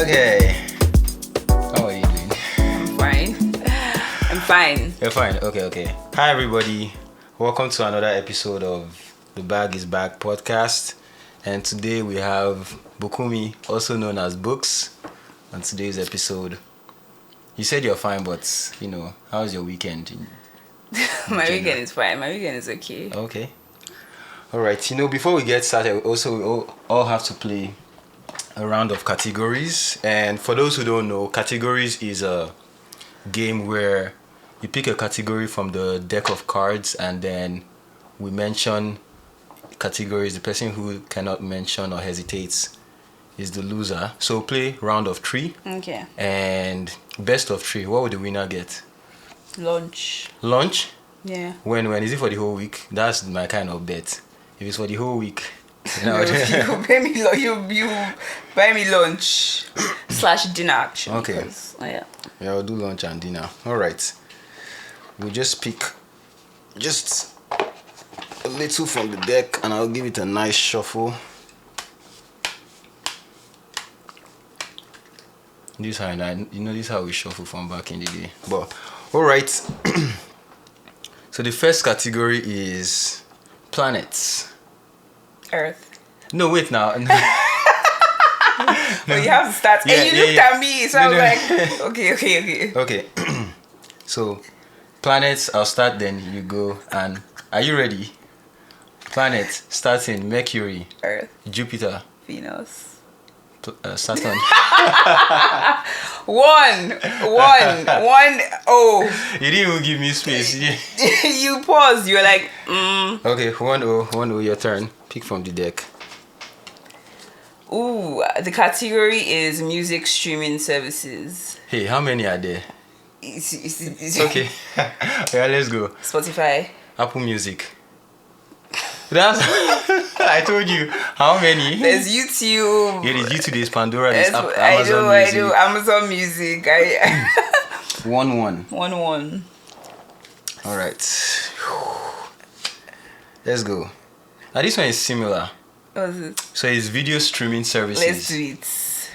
Okay. How are you doing? I'm fine. You're fine. Okay. Hi, everybody. Welcome to another episode of the Bag is Back podcast. And today we have Bukunmi, also known as Books, on today's episode. You said you're fine, but, how's your weekend? My weekend is fine. My weekend is okay. Okay. All right. Before we get started, we all have to play a round of categories. And for those who don't know, categories is a game where you pick a category from the deck of cards and then we mention categories. The person who cannot mention or hesitates is the loser. So play round of 3. Okay. And best of 3. What would the winner get? Lunch? Yeah. When is it for the whole week? That's my kind of bet. If it's for the whole week, you buy me lunch / dinner actually. Okay. Yeah, I'll do lunch and dinner. All right. We'll just pick a little from the deck and I'll give it a nice shuffle. This is how we shuffle from back in the day. But all right. So the first category is planets. Earth. No, wait now. Oh, you have to start. Yeah, and you looked at me, so I was like, okay. Okay. So, planets, I'll start, then you go. And are you ready? Planets, starting Mercury, Earth, Jupiter, Venus, Saturn. One. Oh. You didn't even give me space. You paused. You were like, Okay, 1-0, your turn. Pick from the deck. Ooh, the category is music streaming services. Hey, how many are there? Okay. Yeah, let's go. Spotify. Apple Music. That's I told you. How many? There's YouTube. Yeah, there's YouTube, there's Pandora, there's Amazon I Music. do. Amazon Music. 1-1. 1-1. All right. Let's go. Now this one is similar. What's it? So it's video streaming services. Let's do it.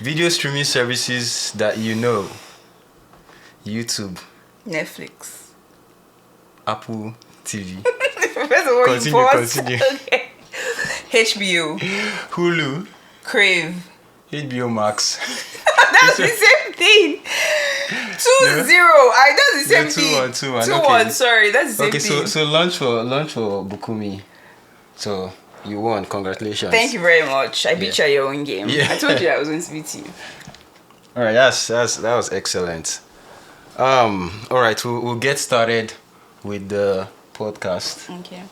Video streaming services that you know. YouTube. Netflix. Apple TV. First of all, Continue. Okay. HBO. Hulu. Crave. HBO Max. That's the same thing. 2-0. That's the same thing. 2-1. 2-1. Okay. Sorry, that's the same thing. Okay, so lunch for Bukunmi. So you won. Congratulations. Thank you very much. I beat you at your own game. Yeah. I told you I was going to beat you. All right, that was excellent. All right, we'll get started with the podcast. Okay.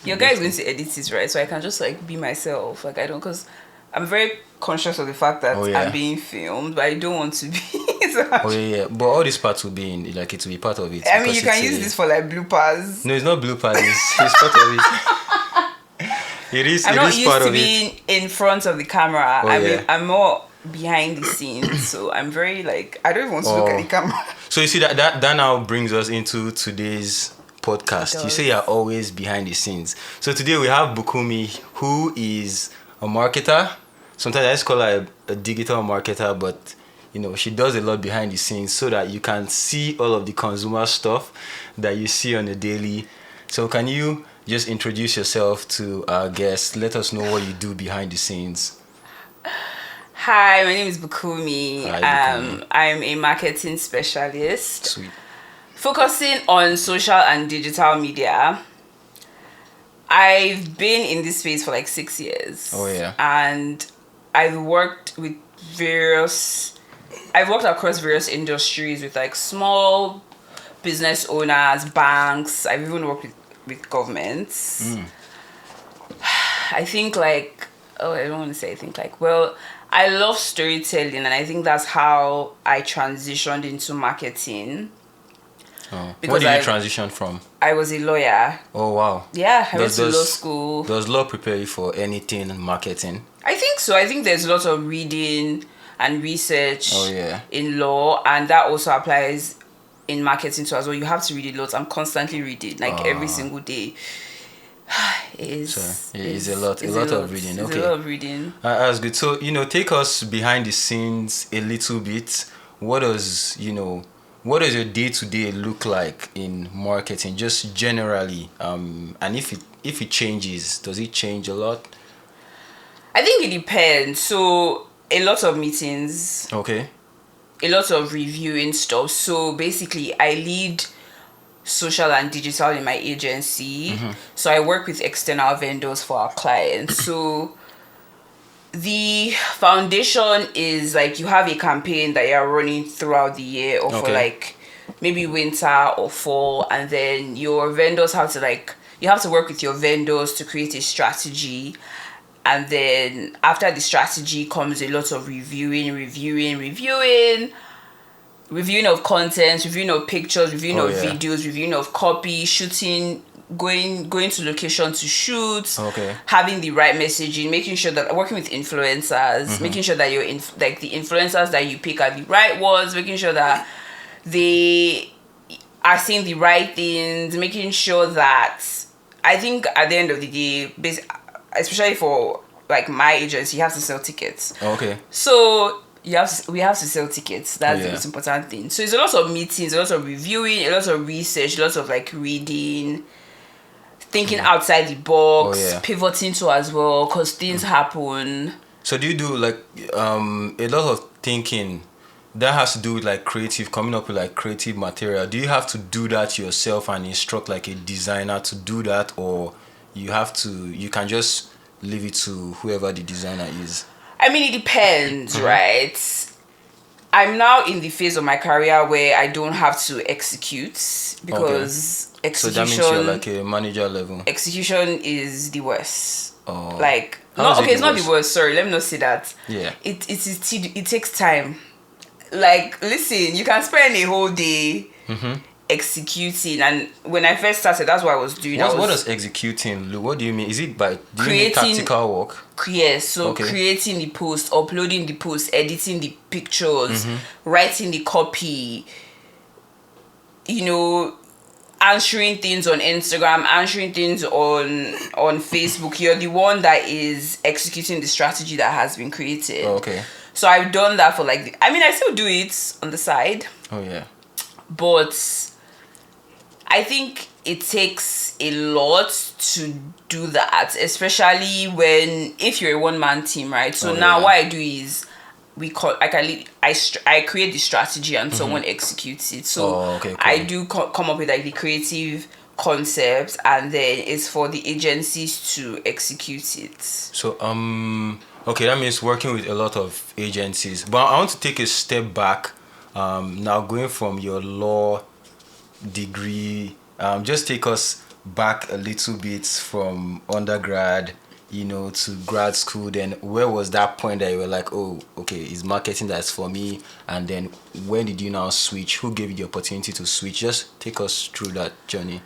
Your guy is going to edit it, right? So I can just be myself. Because I'm very conscious of the fact that I'm being filmed, but I don't want to be. Yeah. But all these parts will be in, it will be part of it. I mean, you can use this for bloopers. No, it's not bloopers. It's part of it. I'm not used to being in front of the camera. I'm more behind the scenes, so I'm very I don't even want to look at the camera. So you see that now brings us into today's podcast. You say you're always behind the scenes. So today we have Bukunmi, who is a marketer. Sometimes I just call her a digital marketer, but she does a lot behind the scenes so that you can see all of the consumer stuff that you see on a daily. So can you just introduce yourself to our guests? Let us know what you do behind the scenes. Hi, my name is Bukunmi. Hi, Bukunmi. I'm a marketing specialist. Sweet. Focusing on social and digital media. I've been in this space for 6 years. Oh yeah. And I've worked across various industries with small business owners, banks. I've even worked with governments. I think I don't want to say I love storytelling, and I think that's how I transitioned into marketing. Oh. What did you transition from? I was a lawyer. Oh wow. Yeah, I went to law school. Does law prepare you for anything in marketing? I think so. I think there's lots of reading and research in law, and that also applies in marketing too as well. You have to read a lot. I'm constantly reading every single day. It's a lot of reading. It's Okay, a lot of reading. that's good. So take us behind the scenes a little bit. What does your day to day look like in marketing, just generally? And if it changes, does it change a lot? I think it depends. So a lot of meetings, Okay. a lot of reviewing stuff. So basically, I lead social and digital in my agency. So I work with external vendors for our clients. So the foundation is like you have a campaign that you're running throughout the year or for Okay. like maybe winter or fall, and then your vendors have to you have to work with your vendors to create a strategy. And then after the strategy comes a lot of reviewing of content, reviewing of pictures, reviewing of videos, reviewing of copy, shooting, going to location to shoot, having the right messaging, making sure that working with influencers, making sure that the influencers that you pick are the right ones, making sure that they are saying the right things, making sure that I think at the end of the day, especially for like my agency, you have to sell tickets. Okay. So we have to sell tickets. That's the most important thing. So it's a lot of meetings, a lot of reviewing, a lot of research, a lot of like reading, thinking outside the box, pivoting to as well, because things happen. So do you do like a lot of thinking that has to do with like coming up with like creative material? Do you have to do that yourself and instruct like a designer to do that, or you can just leave it to whoever the designer is? I mean, it depends, right? I'm now in the phase of my career where I don't have to execute because execution. So that means you're like a manager level. Execution is the worst. Oh. Like it's not the worst. Sorry, let me not say that. Yeah. It takes time. Like, listen, you can spend a whole day executing, and when I first started, that's what I was doing. What does executing look? What do you mean? Is it by doing tactical work? Yes, so creating the post, uploading the post, editing the pictures, writing the copy, answering things on Instagram, answering things on Facebook. You're the one that is executing the strategy that has been created. Okay. So I've done that for I still do it on the side. Oh yeah. But I think it takes a lot to do that, especially if you're a one-man team, right? So what I do is I create the strategy and someone executes it. So cool. I do come up with like the creative concept, and then it's for the agencies to execute it. So that means working with a lot of agencies. But I want to take a step back. Now going from your law degree, just take us back a little bit from undergrad, to grad school. Then where was that point that you were like, oh, okay, it's marketing that's for me? And then when did you now switch? Who gave you the opportunity to switch? Just take us through that journey.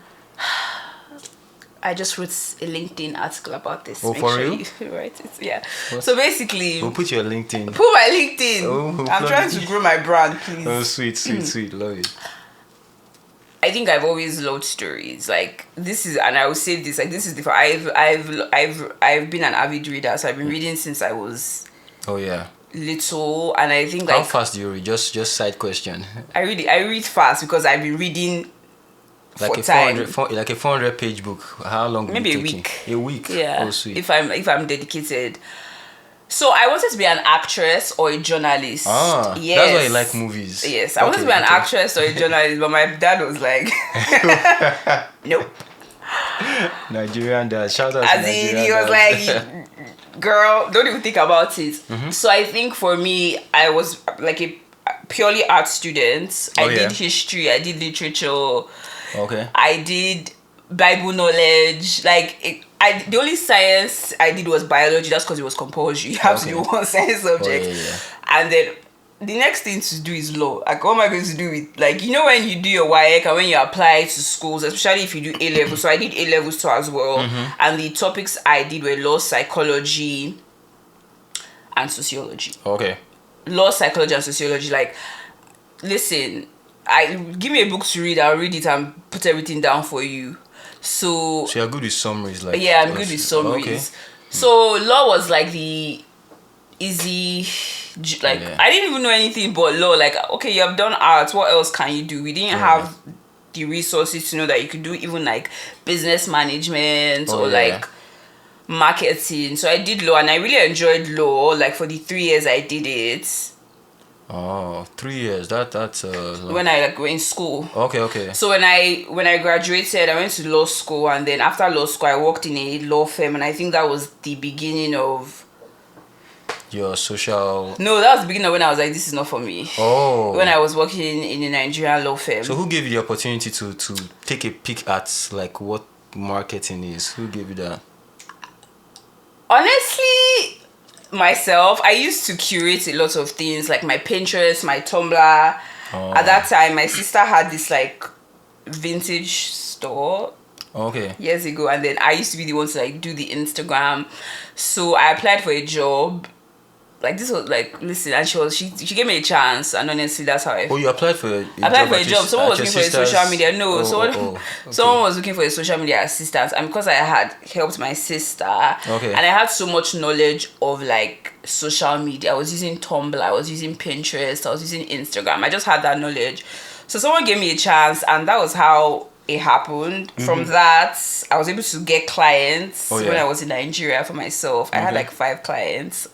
I just wrote a LinkedIn article about this. Oh, for real? Right? So basically, we'll put your LinkedIn. Put my LinkedIn. Oh, I'm trying to grow my brand, please. Oh, sweet, love it. I think I've always loved stories. Like this is, and I will say this. Like this is the. I've been an avid reader, so I've been reading since I was. Oh yeah. Little, and I think how fast do you read? Just side question. I read fast because I've been reading. Like a 400 page book. How long? Maybe a week. A week. Yeah. Oh, sweet. If I'm dedicated. So I wanted to be an actress or a journalist. Ah, yes. That's why you like movies. Yes, I wanted to be an actress or a journalist, but my dad was like, nope. Nigerian dad. Shout out to Nigerian he was like, girl, don't even think about it. So I think for me, I was like a purely art student. I did history, I did literature. Okay. I did Bible knowledge. The only science I did was biology. That's because it was compulsory. You have to do one science subject. And then the next thing to do is law. Like, what am I going to do with, when you do your WAEC and when you apply to schools, especially if you do A-level. So I did A-levels too as well. And the topics I did were law, psychology, and sociology. Okay. Law, psychology, and sociology. Listen, give me a book to read, I'll read it and put everything down for you. So you're good with summaries, like yeah, I'm good with summaries. Okay. So law was like the easy, like Yeah. I didn't even know anything but law. Like, okay, you have done art, what else can you do? We didn't have the resources to know that you could do even like business management or like marketing. So I did law and I really enjoyed law. Like for the 3 years I did it. Oh, 3 years. That's long. When I like were in school. Okay. So when I graduated, I went to law school, and then after law school, I worked in a law firm, and I think that was the beginning of your social. No, that was the beginning of when I was like, this is not for me. Oh. When I was working in a Nigerian law firm. So who gave you the opportunity to take a peek at like what marketing is? Who gave you that? Honestly, myself, I used to curate a lot of things like my Pinterest, my Tumblr. Oh. At that time, my sister had this like vintage store. Okay. Years ago, and then I used to be the one to like do the Instagram. So I applied for a job. Like this was like, listen, and she gave me a chance, and honestly that's how you applied for a job. Someone was looking for a social media. No, okay. Someone was looking for a social media assistant, and because I had helped my sister, and I had so much knowledge of like social media. I was using Tumblr, I was using Pinterest, I was using Instagram. I just had that knowledge. So someone gave me a chance, and that was how it happened. From that, I was able to get clients when I was in Nigeria for myself. I had like 5 clients.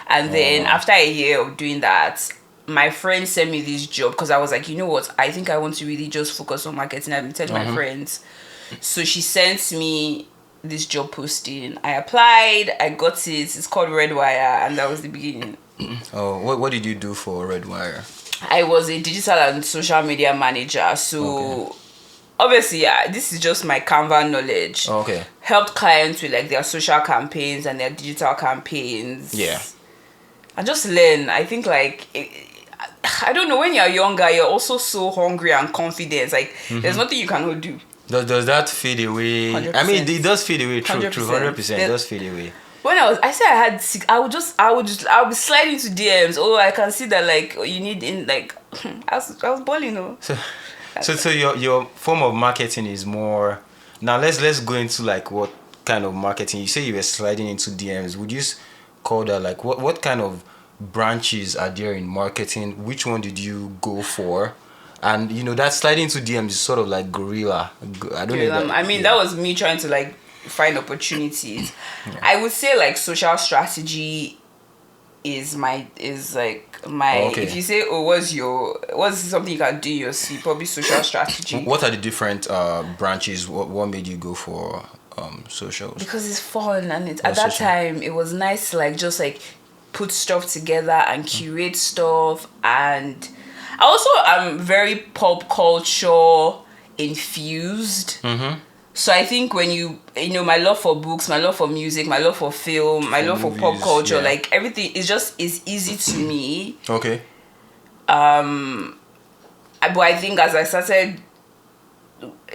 And then after a year of doing that, my friend sent me this job because I was like, you know what? I think I want to really just focus on marketing. I've been telling my friends. So she sent me this job posting. I applied. I got it. It's called Redwire. And that was the beginning. Oh, what did you do for Redwire? I was a digital and social media manager. So obviously, this is just my Canva knowledge. Okay. Helped clients with like their social campaigns and their digital campaigns. Yeah. And just learn. I think like I don't know, when you're younger, you're also so hungry and confident. Like there's nothing you cannot do. Does that fade away? 100%. I mean, it does fade away. True, 100%. It does fade away. When I said I had 6, I would be sliding into DMs. Oh, I can see that like you need in like I was balling, though. So your form of marketing is more. Now let's go into like what kind of marketing. You say you were sliding into DMs. Would you call that like what kind of branches are there in marketing? Which one did you go for? And that sliding into DMs is sort of like guerrilla. I don't know. That was me trying to like find opportunities. I would say like social strategy is like my if you say what's something you can do in your sleep, probably social strategy. What are the different branches? What made you go for socials? Because it's fun, and at that time it was nice to like just like put stuff together and curate stuff. And I also am very pop culture infused. So I think when my love for books, my love for music, my love for film, my love for pop culture, like everything is easy to me. Okay. But I think as I started,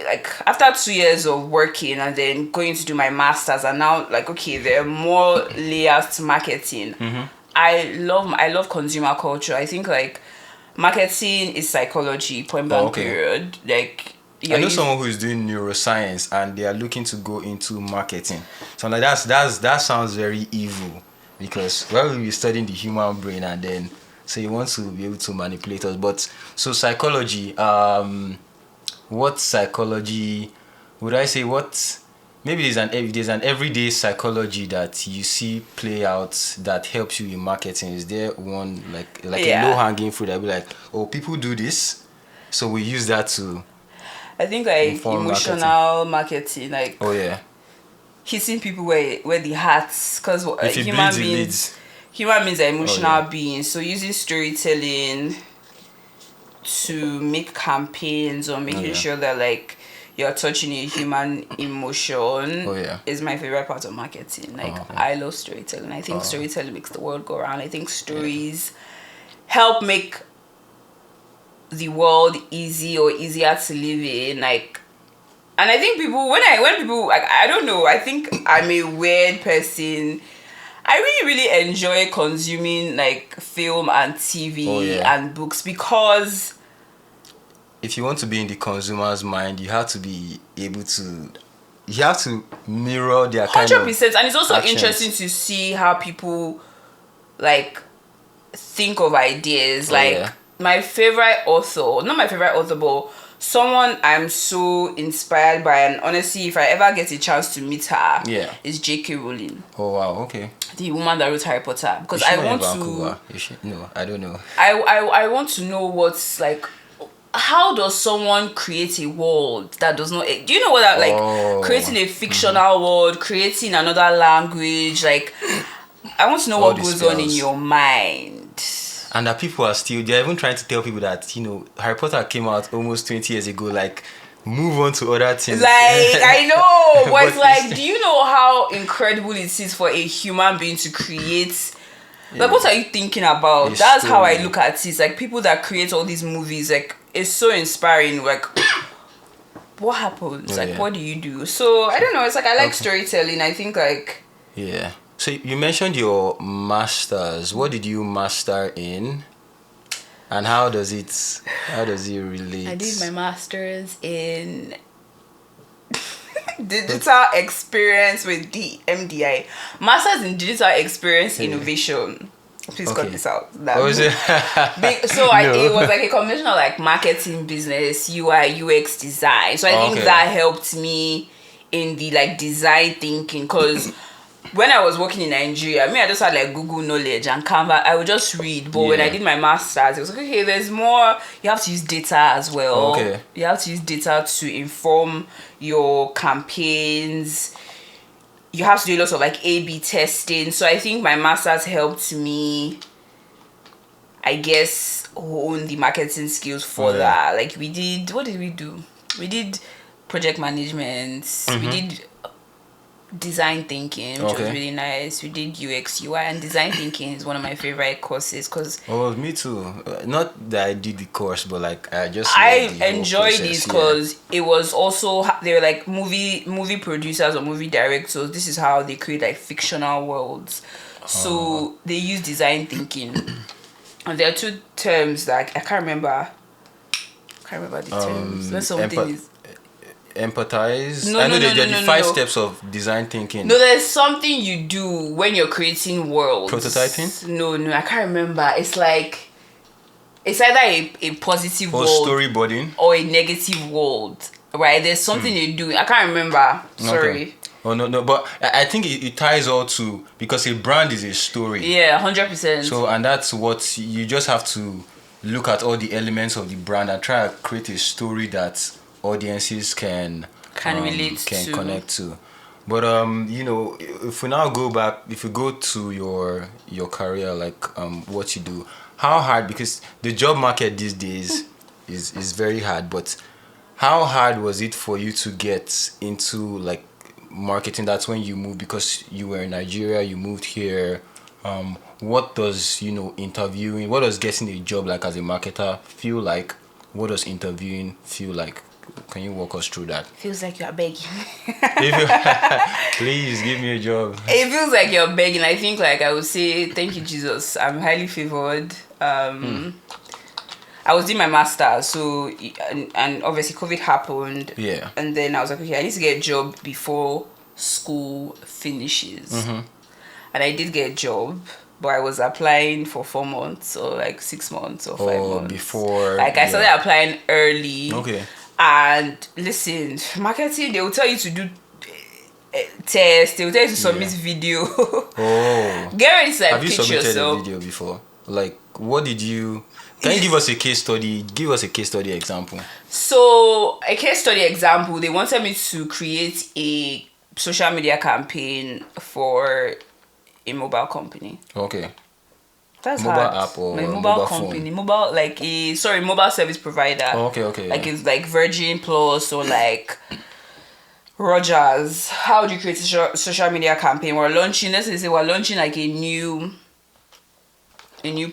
like after 2 years of working and then going to do my masters, and now like okay, there are more layers to marketing. I love consumer culture. I think like marketing is psychology, point blank period. Like I know someone who is doing neuroscience and they are looking to go into marketing. So I'm like that sounds very evil, because we're studying the human brain, and then so you want to be able to manipulate us. But so psychology, what psychology would I say? What maybe there's an everyday psychology that you see play out that helps you in marketing. Is there one like a low hanging fruit that be like, oh, people do this, so we use that to. I think like emotional marketing, like hitting people where the hearts, because human beings are emotional beings. So using storytelling to make campaigns or making sure that like you're touching a human emotion is my favorite part of marketing. Like I love storytelling. I think storytelling makes the world go around. I think stories help make the world easy or easier to live in. Like, and I think people when people like, I don't know, I think I'm a weird person. I really enjoy consuming like film and TV and books, because if you want to be in the consumer's mind, you have to be able to you have to mirror their kind 100%. of And it's also actions. interesting to see how people like think of ideas. Oh, Like yeah. my favorite author, not my favorite author, but someone I'm so inspired by, and honestly, if I ever get a chance to meet her, Yeah. is J.K. Rowling, Oh wow, okay. the woman that wrote Harry Potter. Because Is she I not in want Vancouver? to, Is she? No, I don't know. I want to know what's like. How does someone create a world that does not? Do you know what that like? Creating a fictional world, creating another language. Like, I want to know All what the goes on in spells. your mind. And that people are still, they're even trying to tell people that, you know, Harry Potter came out almost 20 years ago, like, move on to other things. Like, I know, but it's But like, it's- do you know how incredible it is for a human being to create? Like, what are you thinking about? A That's how I story. look at it. Like, people that create all these movies, like, it's so inspiring. Like, what happens? Oh, Like, yeah. what do you do? So, I don't know. It's like, I like Okay. storytelling. I think, like, Yeah. So you mentioned your masters. What did you master in? And how does it relate? I did my master's in digital experience with the MDI. Masters in digital experience innovation. Please cut Okay. this out. What was it? So No. it was like a combination of like marketing, business, UI, UX design. So I think Okay. that helped me in the like design thinking, because when I was working in Nigeria, I just had like Google knowledge and Canva. I would just read. But when I Yeah. did my master's, it was like, okay, there's more. You have to use data as well. Okay. You have to use data to inform your campaigns. You have to do lots of like A/B testing. So I think my master's helped me, I guess, hone the marketing skills for Oh, yeah. that. Like what did we do? We did project management. We did design thinking, which was Okay. really nice. We did UX, UI, and design thinking is one of my favorite courses because Oh, me too. Not that I did the course, but like I just I loved the whole enjoyed process, this yeah. because it was also, they were like movie producers or movie directors. This is how they create like fictional worlds. So they use design thinking, and there are two terms that I can't remember. The terms. When something is Empathize. No, I know no, there no, are no, the no, 5 no. steps of design thinking. no, there's something you do when you're creating worlds. Prototyping? No, I can't remember. It's like it's either a positive Or world storyboarding. or a negative world, right? There's something you do. I can't remember. Sorry. Okay. Oh no, but I think it ties all to, because a brand is a story. Yeah, 100%. So, and that's what you just have to look at, all the elements of the brand and try to create a story that audiences can Relate can to. connect to. But you know, if we now go back, if we go to your career, like what you do, how hard, because the job market these days is very hard, but how hard was it for you to get into like marketing? That's when you moved, because you were in Nigeria, you moved here. What does, you know, interviewing, what does getting a job like as a marketer feel like? What does interviewing feel like? Can you walk us through that? Feels like you're begging. If you, please give me a job. It feels like you're begging. I think like I would say thank you, Jesus. I'm highly favored. I was doing my master's, so and obviously COVID happened. Yeah. And then I was like, okay, I need to get a job before school finishes. And I did get a job, but I was applying for 4 months or like 6 months or 5 months. Before. Like I started applying early. Okay. And listen, marketing, they will tell you to do tests, they will tell you to submit video. Oh. Get ready to like Have you pitch submitted yourself. a video before? Like, what did you? Can you give us a case study? Give us a case study example. So, a case study example, they wanted me to create a social media campaign for a mobile company. Okay. That's Mobile hard. app or like mobile mobile company, phone? mobile service provider. Oh, okay. Like it's like Virgin Plus or like Rogers. How do you create a social media campaign? Let's say we're launching like a new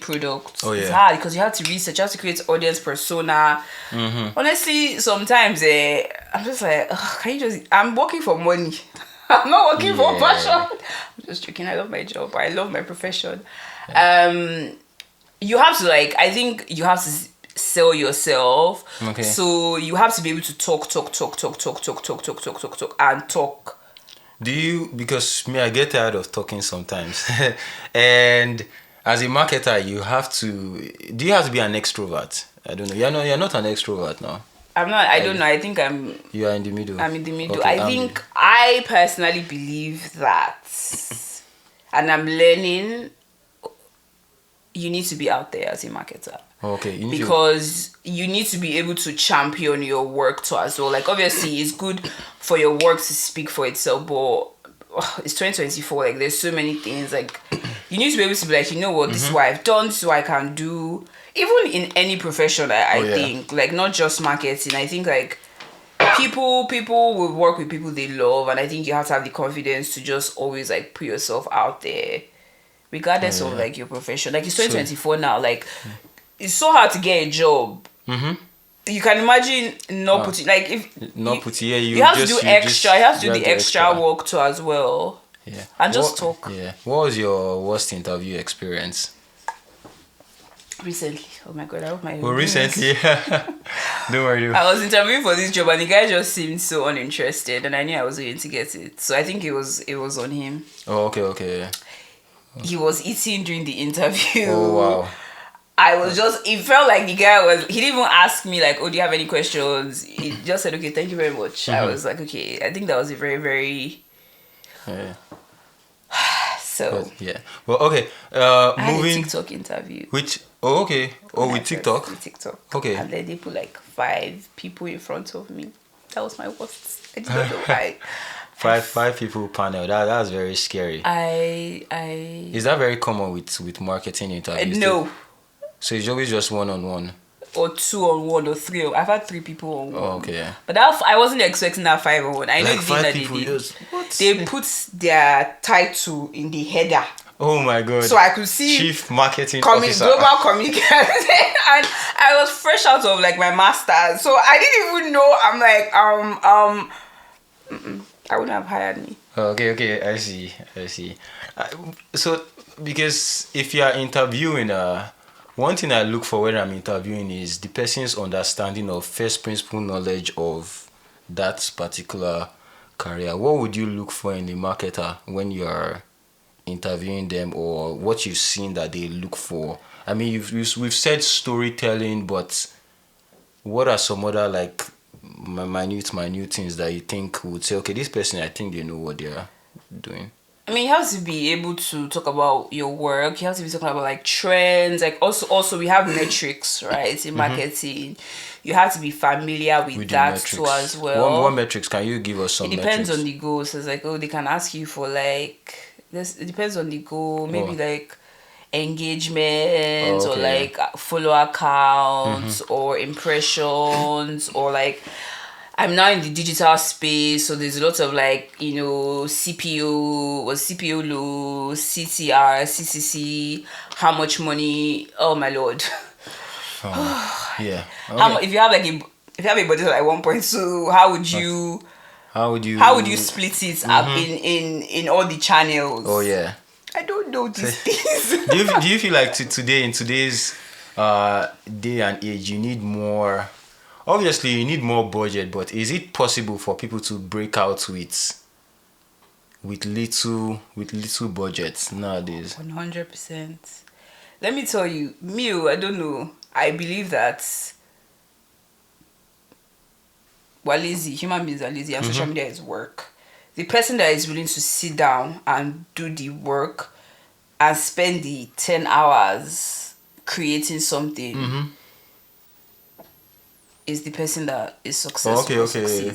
product. Oh, yeah. It's hard because you have to research, you have to create audience persona. Honestly, sometimes I'm just like, I'm working for money. I'm not working for Yeah. passion. I'm just joking. I love my job. I love my profession. You have to I think you have to sell yourself. Okay. So you have to be able to talk, and talk. Do you, because me, I get tired of talking sometimes. And as a marketer, you have to, do you have to be an extrovert? I don't know. You're not an extrovert now. I'm not, I don't know. I think You are in the middle. I'm in the middle. Okay, I think I personally believe that, and I'm learning, you need to be out there as a marketer. Okay. Because you need to be able to champion your work too as well. Like, obviously, it's good for your work to speak for itself, but it's 2024. Like, there's so many things. Like, you need to be able to be like, you know what, this is what I've done, this is what I can do. Even in any profession, I think, like, not just marketing. I think, like, people will work with people they love, and I think you have to have the confidence to just always, like, put yourself out there, regardless of, like, your profession. Like, it's 2024 now. Like, it's so hard to get a job. You can imagine not putting, like, if not putting, you have to do extra. You have to do the extra work too as well. Yeah. And just talk. Yeah. What was your worst interview experience? Recently. Oh my god, I hope my recently. Don't worry. I was interviewing for this job and the guy just seemed so uninterested, and I knew I was going to get it. So I think it was on him. Oh, okay. Yeah. He was eating during the interview. Oh wow. I was just, it felt like the guy he didn't even ask me like, oh, do you have any questions? He just said, okay, thank you very much. I was like, okay, I think that was a very, very... Yeah. So... But, yeah. Well, okay. I moving... had a TikTok interview. Which... Oh, okay. Oh, with TikTok? With TikTok. Okay. And then they put like 5 people in front of me. That was my worst. I did not know why. Five people panel. That's very scary. Is that very common with marketing interviews? No. So it's always just 1-on-1? Or 2-on-1 or 3. I've had 3 people on 1. Oh, okay. But I wasn't expecting that 5-on-1. I know like the 5 thing that people they did. just... What? They put their title in the header. Oh my god. So I could see Chief Marketing Officer. Global Communication. And I was fresh out of like my master's. So I didn't even know. I'm like, I wouldn't have hired me. Okay, I see. So, because if you are interviewing, one thing I look for when I'm interviewing is the person's understanding of first principle knowledge of that particular career. What would you look for in a marketer when you're interviewing them, or what you've seen that they look for? I mean, we've said storytelling, but what are some other like minute things that you think would say, okay, this person, I think they know what they're doing? I mean, you have to be able to talk about your work. You have to be talking about like trends. Like also we have metrics, right? In marketing, you have to be familiar with that metrics too as well. What metrics? Can you give us some? It depends metrics? on the goal. So it's like, oh, they can ask you for like this. It depends on the goal. Maybe like engagement or like follower counts or impressions or like. I'm now in the digital space, so there's a lot of like, you know, CPO low, CTR, CCC, how much money? Oh my lord! Yeah. Okay. If you have a budget of like 1.2, how would you split it up in all the channels? Oh yeah. I don't know these things. do you feel like today in today's day and age you need more? Obviously, you need more budget, but is it possible for people to break out with little budgets nowadays? 100%. Let me tell you, I don't know. I believe that we're lazy. Human beings are lazy, and social media is work. The person that is willing to sit down and do the work and spend the 10 hours creating something. Is the person that is successful. Okay.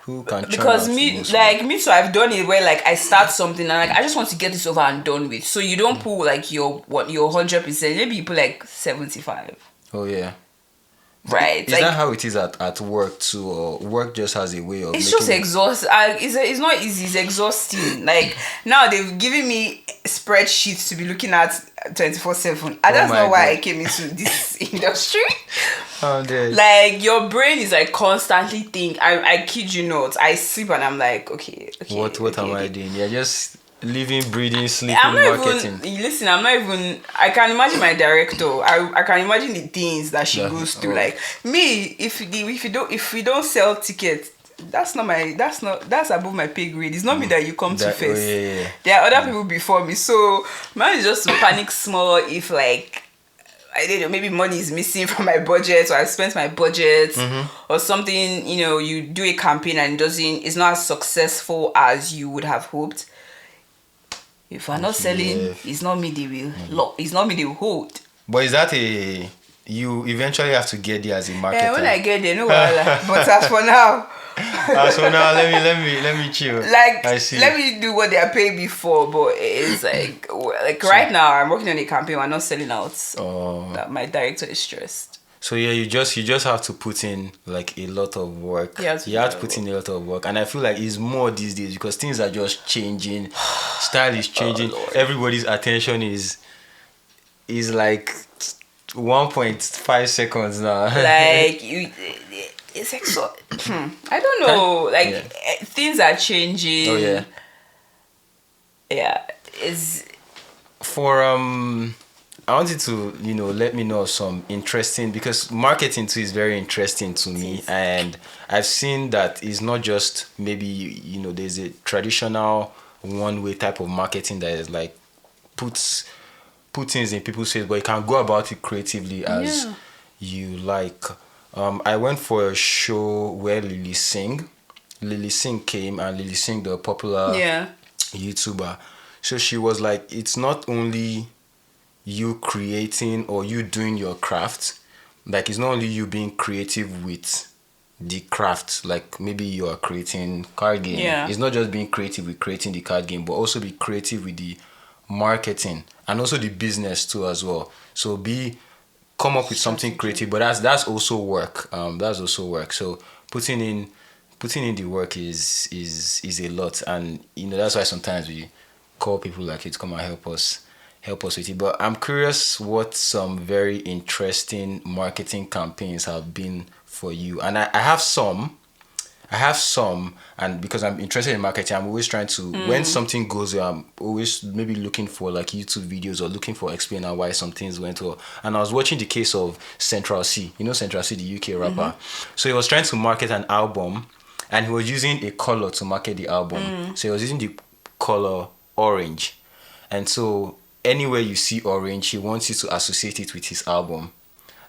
Who can? Because me too, I've done it where like I start something and like I just want to get this over and done with. So you don't put like your 100%. Maybe you put like 75. Oh yeah. Right. Is that how it is at work too, or work just has a way of? It's just exhausting. It's not easy. It's exhausting. Like now they've given me spreadsheets to be looking at 24/7. And that's not why I came into this industry. Oh, like your brain is like constantly thinking. I kid you not. I sleep and I'm like, okay. What am I doing? Yeah, just living, breathing, sleeping I'm not marketing. even listen. I'm not even. I can imagine my director. I can imagine the things that she Yeah. goes through. Oh. Like me, if we don't sell tickets, that's above my pay grade. It's not me that you come to That- oh, first. yeah. There are other people before me. So mine is just to panic small if like I don't know, maybe money is missing from my budget or I spent my budget or something, you do a campaign and it's not as successful as you would have hoped. If I'm not selling, Yeah. it's not me they will it's not me they will hold. But is that you eventually have to get there as a marketer? Yeah, when I get there, no wahala. But as for now, So now let me chill. like I see. let me do what they are paying me for, but it's like right now I'm working on a campaign, I'm not selling out. Oh. That my director is stressed. So yeah, you just have to put in like a lot of work. You have to put in a lot of work, and I feel like it's more these days because things are just changing. Style is changing. Lord. Everybody's attention is like 1.5 seconds now. Like it's like so. I don't know. Like Yeah. things are changing. Oh yeah. Yeah, it's For I wanted to let me know some interesting, because marketing too is very interesting to me, and I've seen that it's not just maybe there's a traditional one way type of marketing that is like put things in people's face, but you can go about it creatively as you like. I went for a show where Lily Singh came, and Lily Singh, the popular YouTuber. So she was like, it's not only you creating or you doing your craft, like it's not only you being creative with the craft, like maybe you are creating card game. It's not just being creative with creating the card game, but also be creative with the marketing and also the business too as well. So come up with something creative, but that's also work. That's also work. So putting in the work is a lot, and that's why sometimes we call people like you to come and help us with it. But I'm curious what some very interesting marketing campaigns have been for you. And I have some, and because I'm interested in marketing, I'm always trying to, when something goes well, I'm always maybe looking for like YouTube videos or looking for explaining why some things went well. And I was watching the case of Central C, Central C, the UK rapper. So he was trying to market an album, and he was using a color to market the album. So he was using the color orange, and so anywhere you see orange, he wants you to associate it with his album,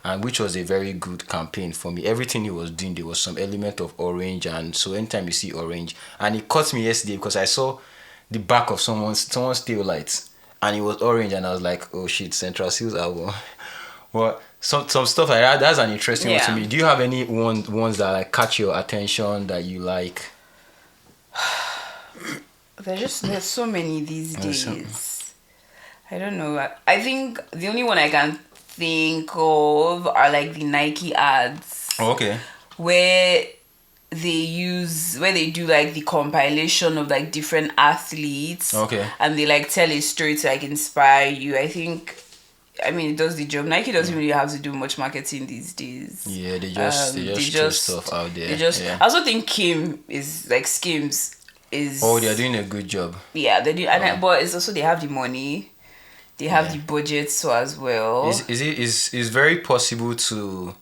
and which was a very good campaign for me. Everything he was doing, there was some element of orange, and so anytime you see orange, and it caught me yesterday because I saw the back of someone's tail lights, and it was orange, and I was like, oh shit, Central Seal's album. Well, some stuff like that, that's an interesting one to me. Do you have any ones that like catch your attention that you like? There's so many these days. I don't know. I think the only one I can think of are like the Nike ads. Oh, okay. Where they do like the compilation of like different athletes. Okay. And they like tell a story to like inspire you. I mean, it does the job. Nike doesn't really have to do much marketing these days. Yeah, they just throw stuff out there. I also think Skims is. Oh, they're doing a good job. Yeah, they do, but it's also they have the money, they have the budget so as well. Is very possible to.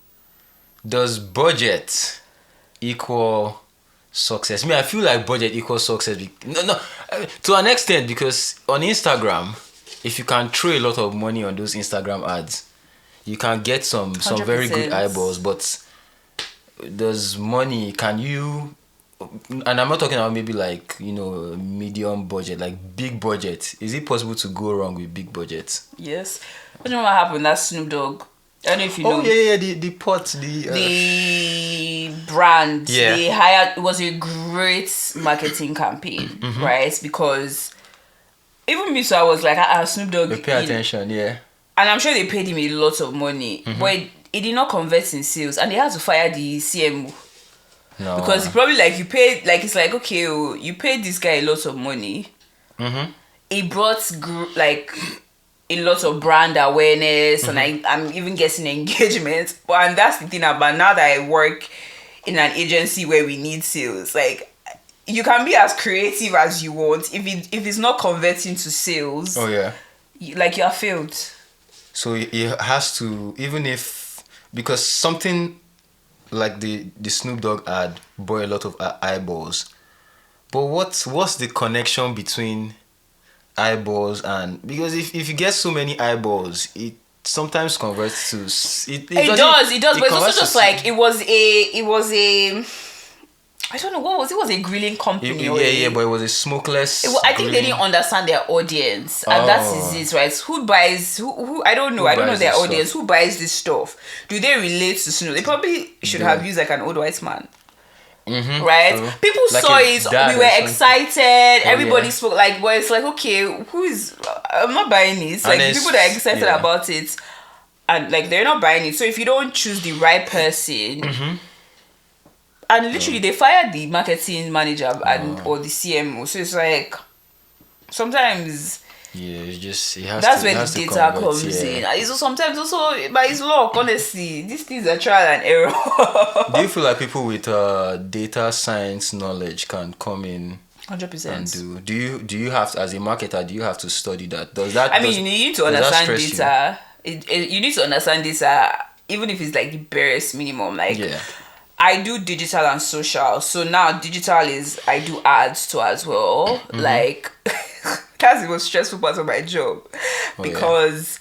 Does budget equal success? I feel like budget equals success. No, to an extent, because on Instagram, if you can throw a lot of money on those Instagram ads, you can get some very good eyeballs. But does money, can you, and I'm not talking about maybe like medium budget, like big budget, is it possible to go wrong with big budgets? Yes. I don't know what happened. That's Snoop Dogg. I don't know if you know. Oh yeah, the brand. Yeah. They hired. It was a great marketing campaign, right? Because even me, so I was like, Snoop Dogg. They pay attention, yeah. And I'm sure they paid him a lot of money, but it did not convert in sales, and they had to fire the CMO. No. Because he probably you paid, it's like, okay, you paid this guy a lot of money. He brought a lot of brand awareness, and I'm even getting engagement. And that's the thing about now that I work in an agency where we need sales. Like, you can be as creative as you want. If it's not converting to sales, Oh yeah. you are failed. So it has to, even if, because something like the Snoop Dogg ad brought a lot of eyeballs. But what's the connection between eyeballs and, because if you get so many eyeballs, it sometimes converts to it Does, but it's also converts just to- like it was a I don't know what was it. Was a grilling company. But it was a smokeless. I think they didn't understand their audience, and that is it, right? Who buys? Who? I don't know. I don't know their audience. Who buys this stuff? Do they relate to Snoop? They probably should have used like an old white man, right? People Like saw a it. dad We or were something. excited. Oh, Everybody yeah. spoke like, but it's like, okay, who is? I'm not buying it. Like And people that are excited yeah. about it, and like they're not buying it. So if you don't choose the right person. And literally, they fired the marketing manager or the CMO. So it's like, sometimes Yeah, it's just it has that's to, where it the has to data convert, comes yeah. in. And it's sometimes also by his luck, honestly. These things are trial and error. Do you feel like people with data science knowledge can come in 100%. and do you have to, as a marketer, do you have to study that? Does that I mean, you need to does that understand stress you? data. You need to understand data, even if it's like the barest minimum. Like, Yeah. I do digital and social. So now digital is I do ads too as well. Like that's the most stressful part of my job. Because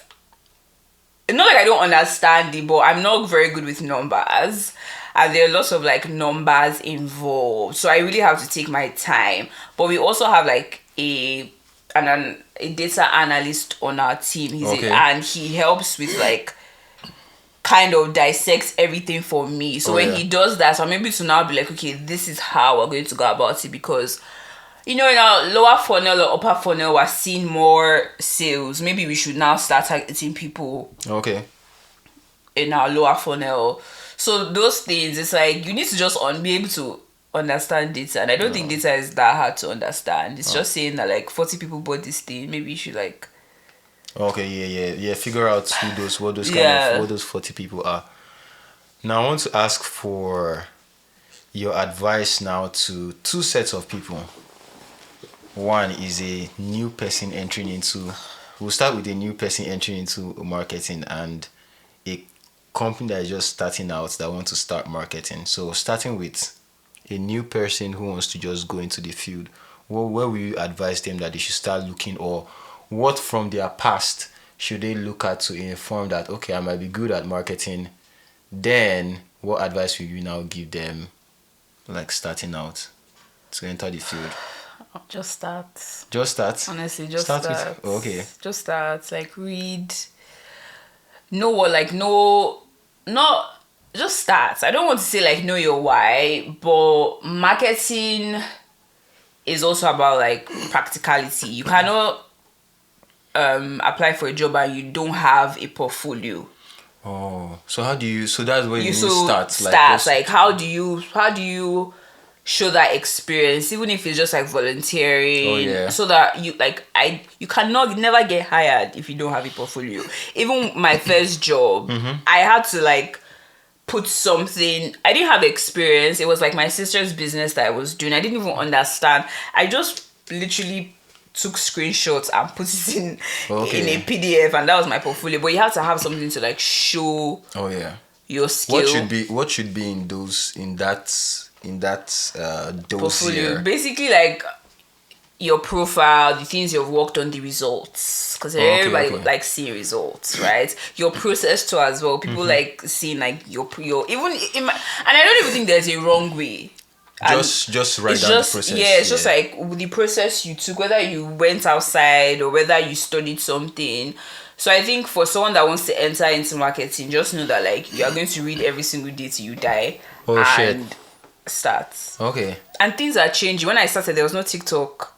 it's not like I don't understand it, but I'm not very good with numbers. And there are lots of like numbers involved. So I really have to take my time. But we also have like a data analyst on our team. And he helps with like kind of dissects everything for me. So when he does that, so I'm able to now be like, okay, this is how we're going to go about it, because in our lower funnel or upper funnel, we're seeing more sales. Maybe we should now start targeting people in our lower funnel. So those things, it's like you need to just be able to understand data. And I don't think data is that hard to understand. It's just saying that like 40 people bought this thing. Maybe you should like Figure out what those 40 people are. Now I want to ask for your advice now to two sets of people. One is a new person entering into. We'll start with a new person entering into marketing and a company that is just starting out that wants to start marketing. So starting with a new person who wants to just go into the field, where will you advise them that they should start looking, or what from their past should they look at to inform that, okay, I might be good at marketing? Then what advice will you now give them, like starting out to enter the field? just start. Just start? Honestly, just start. Okay. Just start. Like read. Know what, like know, not just start. I don't want to say like know your why, but marketing is also about like practicality. You cannot apply for a job and you don't have a portfolio. Oh, so how do you? So that's where you start. start. Like how do you show that experience, even if it's just like volunteering, so that you cannot never get hired if you don't have a portfolio. Even my first job, I had to like put something. I didn't have experience. It was like my sister's business that I was doing. I didn't even understand. I just literally took screenshots and put it in a PDF, and that was my portfolio. But you have to have something to like show your skill. What should be in that portfolio? Basically like your profile, the things you've worked on, the results, because everybody would like seeing results, right? Your process too as well. People like seeing like your even and I don't even think there's a wrong way. Just write down the process. It's just like the process you took, whether you went outside or whether you studied something. So I think for someone that wants to enter into marketing, just know that like you are going to read every single day till you die. Start. Okay. And things are changing. When I started, there was no TikTok.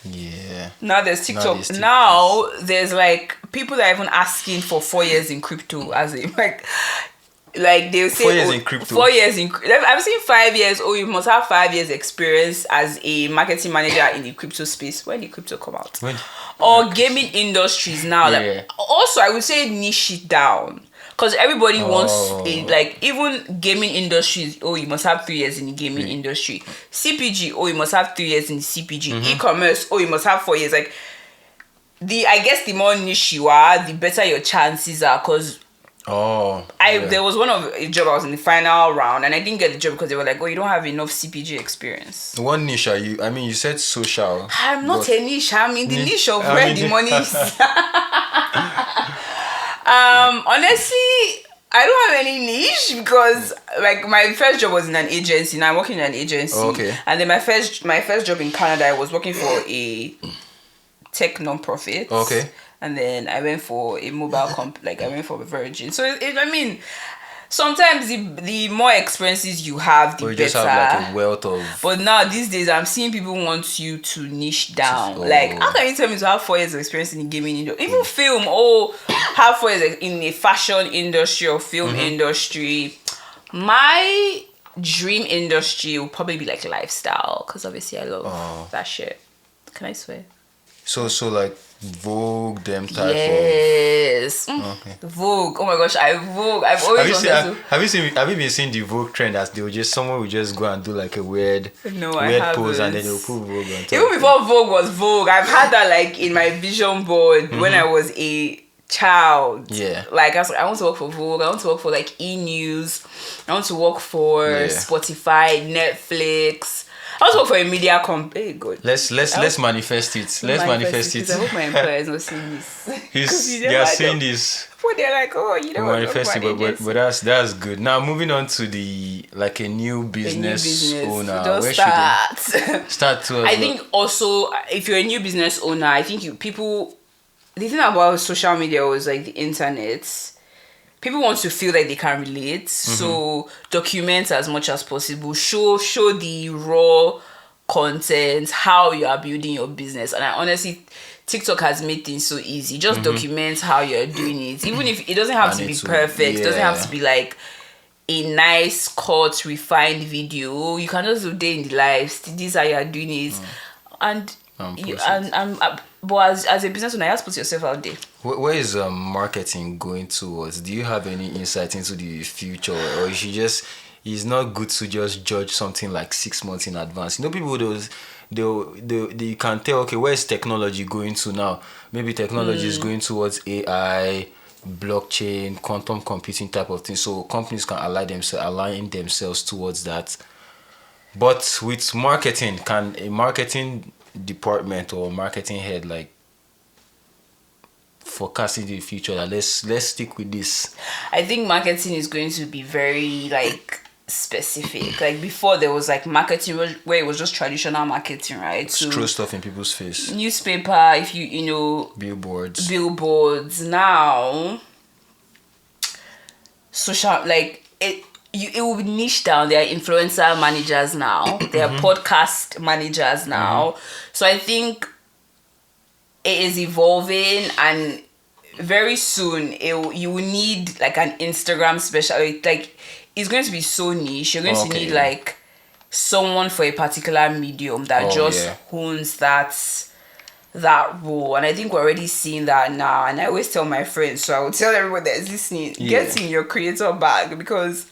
Yeah. Now there's TikTok. Now there's like people that are even asking for 4 years in crypto, as in like they'll say 4 years in crypto. 4 years in. I've seen 5 years. Oh, you must have 5 years experience as a marketing manager in the crypto space. When did crypto come out? Or gaming industries now. Like also, I would say niche it down. Because everybody wants like even gaming industries. Oh, you must have 3 years in the gaming industry. CPG. Oh, you must have 3 years in the CPG. E-commerce. Oh, you must have 4 years. Like I guess the more niche you are, the better your chances are. Because there was a job I was in the final round and I didn't get the job because they were like, oh, you don't have enough CPG experience. What niche are you? I mean, you said social. I'm not a niche. I'm in the niche of where the money is. Honestly, I don't have any niche because like my first job was in an agency. Now I'm working in an agency. Okay. And then my first job in Canada, I was working for a tech non-profit. Okay. And then I went for a mobile I went for Virgin. So I mean, sometimes the more experiences you have, the or you better. just have like a wealth of. But now these days, I'm seeing people want you to niche down. Like, how can you tell me to have 4 years of experience in the gaming industry, even film, or have 4 years in a fashion industry or film industry? My dream industry will probably be like lifestyle, because obviously I love that shit. Can I swear? So like Vogue, them type yes. Okay. Vogue. Oh my gosh, Vogue. I've always wanted to. Have you been seeing the Vogue trend as someone will just go and do like a weird pose and then they'll put Vogue on top. Even before Vogue was Vogue, I've had that like in my vision board when I was a child. Yeah. Like I was like, I want to work for Vogue, I want to work for like E-News, I want to work for Spotify, Netflix. I also work for a media company. Hey, good. Let's manifest it. Let's manifest it. I hope my employer is not seeing this. They are saying this. But they're like, oh, you know what? But that's good. Now moving on to a new business owner. Just start. Start to. I think also if you're a new business owner, I think the thing about social media was like the internet. People want to feel like they can relate, so document as much as possible. Show the raw content, how you are building your business. And I honestly, TikTok has made things so easy. Just document how you're doing it. Even if it doesn't have to be perfect, it doesn't have to be like a nice, cut, refined video. You can just do day in the life. This is how you are doing it, but as a business owner, you have to put yourself out there. Where is marketing going towards? Do you have any insight into the future, or it's not good to just judge something like 6 months in advance? You know, people they can tell, okay, where is technology going to now? Maybe technology is going towards AI, blockchain, quantum computing type of thing. So companies can align themselves towards that. But with marketing, can a marketing department or marketing head like forecasting the future that let's stick with this? I think marketing is going to be very like specific. Like before there was like marketing where it was just traditional marketing, right? So throw stuff in people's face. Newspaper, if you know, billboards. Now social, like it will be niche down. There are influencer managers now. There are podcast managers now. So I think it is evolving, and very soon you will need like an Instagram specialist. Like it's going to be so niche. You're going to need like someone for a particular medium that hones that role. And I think we're already seeing that now. And I always tell my friends, so I will tell everybody that's listening, get in your creator bag, because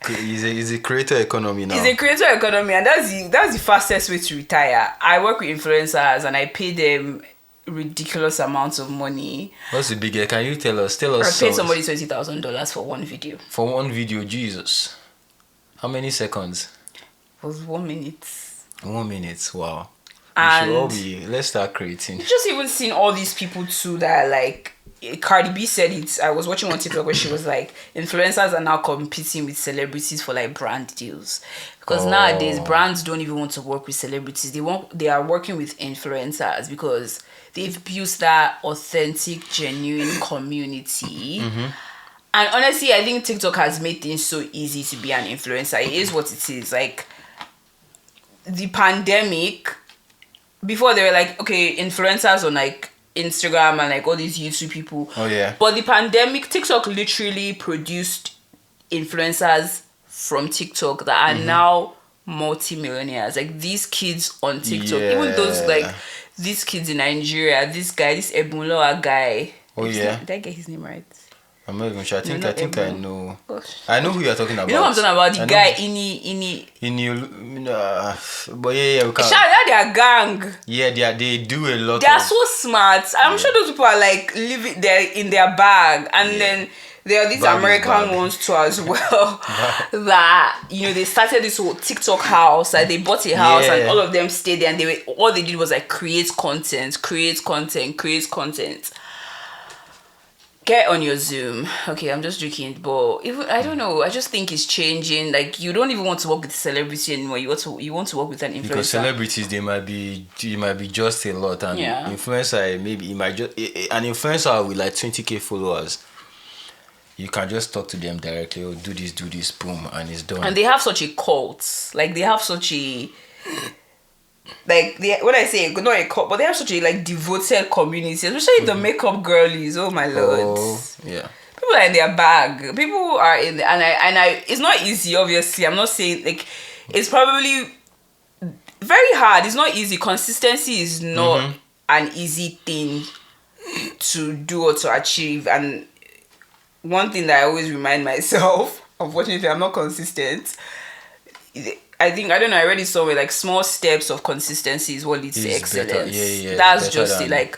it's a creator economy now. It's a creator economy, and that's the fastest way to retire. I work with influencers and I pay them ridiculous amounts of money. What's the bigger? Can you tell us? I paid somebody $20,000 for one video. For one video, Jesus. How many seconds? It was 1 minute. 1 minute, wow. And let's start creating. Just even seeing all these people too that are like, Cardi B said it. I was watching one TikTok where she was like, influencers are now competing with celebrities for like brand deals, because nowadays brands don't even want to work with celebrities. They are working with influencers because they've built that authentic, genuine community. And honestly, I think TikTok has made things so easy to be an influencer. It is what it is. Like the pandemic, before they were like, okay, influencers on like Instagram and like all these YouTube people. But the pandemic, TikTok literally produced influencers from TikTok that are now multi-millionaires. Like these kids on TikTok, even those like these kids in Nigeria, this Ebunloa guy. Did I get his name right? I'm not even sure. I not think I Ebro. know. Gosh. I know who you're talking about. You know what I'm talking about? The I know guy but yeah, we shout can. out their gang. Yeah, they do a lot They are of. so smart. I'm sure those people are like living there in their bag, and then there are these Bag is American bag. ones too as well. That they started this whole TikTok house. Like they bought a house, and Yeah. all of them stayed there, and all they did was like create content. Get on your Zoom. Okay, I'm just joking, but even I don't know. I just think it's changing. Like you don't even want to work with a celebrity anymore. You want to work with an influencer. Because celebrities, they might be just a lot, and influencer, maybe it might just an influencer with like 20K followers. You can just talk to them directly. Oh, do this, boom, and it's done. And they have such a cult. Like they have such a when I say not a cult, but they have such a like devoted community, especially the makeup girlies. Oh my lord. Oh, yeah. People are in their bag. People are in the, and I it's not easy, obviously. I'm not saying like it's probably very hard. It's not easy. Consistency is not an easy thing to do or to achieve. And one thing that I always remind myself, unfortunately, I'm not consistent. I don't know, I read it somewhere, like small steps of consistency is what leads to excellence. Better. Yeah, that's just it. Like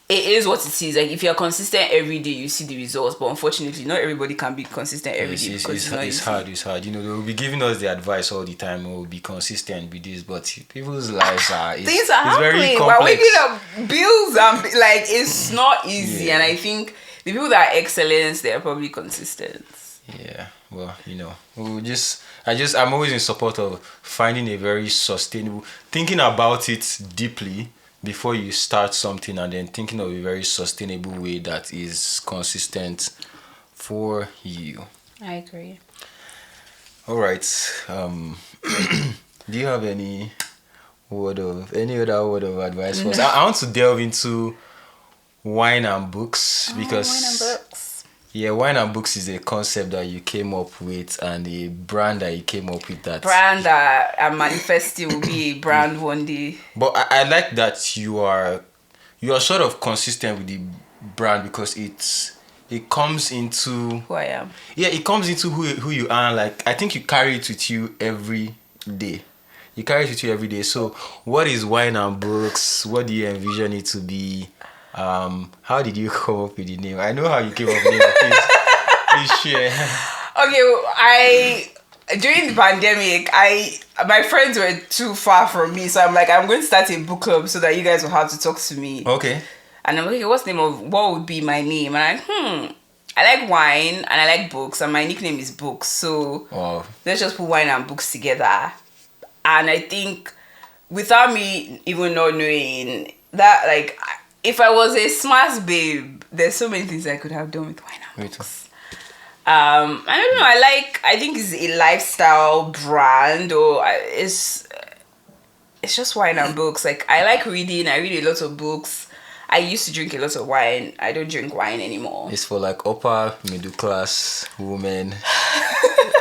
it is what it is. Like if you're consistent every day, you see the results. But unfortunately, not everybody can be consistent every day. It's hard. You know, they will be giving us the advice all the time. We'll be consistent with this, but people's lives are things are happening. Very complex. We're waking up bills and like it's not easy. And I think the people that are excellent, they are probably consistent. Yeah. Well, you know, I'm always in support of finding a very sustainable, thinking about it deeply before you start something, and then thinking of a very sustainable way that is consistent for you. I agree. All right. Do you have any other word of advice for us? I want to delve into wine and books because wine and books. Yeah, wine and books is a concept that you came up with, and a brand that you came up with. That brand that I'm manifesting will be a brand one day. But I like that you are sort of consistent with the brand, because it comes into who I am. Yeah, it comes into who you are. Like I think you carry it with you every day. So what is wine and books? What do you envision it to be? How did you come up with the name? I know how you came up with the name. Please share. Okay, during the pandemic, my friends were too far from me, so I'm like, I'm going to start a book club so that you guys will have to talk to me. Okay. And I'm like, what would be my name? And I'm I like wine and I like books, and my nickname is Books. So let's just put wine and books together. And I think without me even not knowing that, like, if I was a smart babe, there's so many things I could have done with wine and books. I don't know. I think it's a lifestyle brand, or it's just wine and books. Like I like reading. I read a lot of books. I used to drink a lot of wine. I don't drink wine anymore. It's for like upper middle class women.